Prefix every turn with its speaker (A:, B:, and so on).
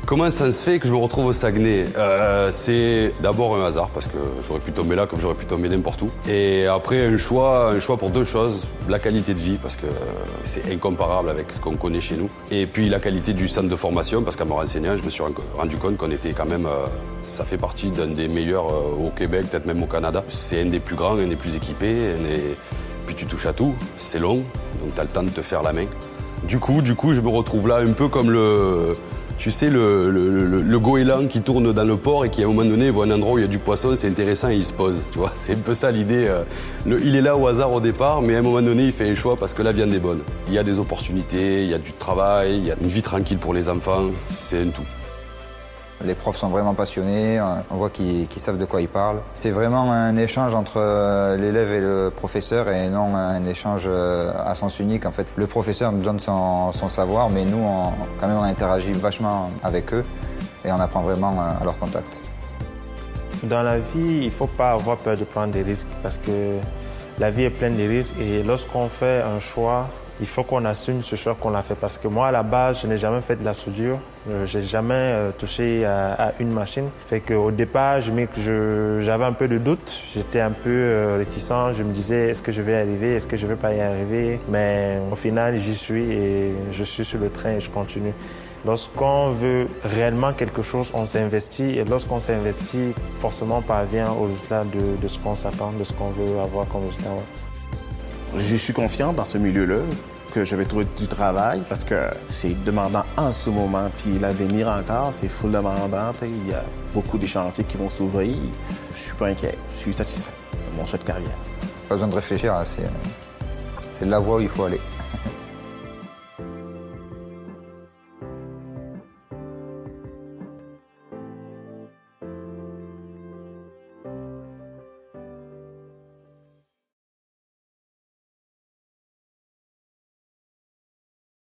A: Comment ça se fait que je me retrouve au Saguenay? C'est d'abord un hasard, parce que j'aurais pu tomber là comme j'aurais pu tomber n'importe où. Et après, un choix pour deux choses. La qualité de vie, parce que c'est incomparable avec ce qu'on connaît chez nous. Et puis la qualité du centre de formation, parce qu'en me renseignant, je me suis rendu compte qu'on était quand même... ça fait partie d'un des meilleurs au Québec, peut-être même au Canada. C'est un des plus grands, un des plus équipés. Puis tu touches à tout, c'est long, donc tu as le temps de te faire la main. Du coup, je me retrouve là un peu comme le... Tu sais, le goéland qui tourne dans le port et qui, à un moment donné, voit un endroit où il y a du poisson, c'est intéressant et il se pose, tu vois. C'est un peu ça l'idée. Il est là au hasard au départ, mais à un moment donné, il fait un choix parce que la viande est bonne. Il y a des opportunités, il y a du travail, il y a une vie tranquille pour les enfants, c'est un tout.
B: Les profs sont vraiment passionnés, on voit qu'ils savent de quoi ils parlent. C'est vraiment un échange entre l'élève et le professeur et non un échange à sens unique. En fait, le professeur nous donne son savoir, mais nous, quand même, on interagit vachement avec eux et on apprend vraiment à leur contact.
C: Dans la vie, il ne faut pas avoir peur de prendre des risques parce que la vie est pleine de risques et lorsqu'on fait un choix, il faut qu'on assume ce choix qu'on a fait. Parce que moi, à la base, je n'ai jamais fait de la soudure. Je n'ai jamais touché à une machine. Fait qu'au départ, j'avais un peu de doute. J'étais un peu réticent. Je me disais, est-ce que je vais y arriver? Est-ce que je ne vais pas y arriver? Mais au final, j'y suis et je suis sur le train et je continue. Lorsqu'on veut réellement quelque chose, on s'investit. Et lorsqu'on s'investit, forcément, on parvient au résultat de ce qu'on s'attend, de ce qu'on veut avoir comme résultat.
D: Je suis confiant dans ce milieu-là que je vais trouver du travail parce que c'est demandant en ce moment. Puis l'avenir encore, c'est full demandant. Il y a beaucoup de chantiers qui vont s'ouvrir. Je suis pas inquiet. Je suis satisfait de mon choix de carrière.
B: Pas besoin de réfléchir, c'est la voie où il faut aller.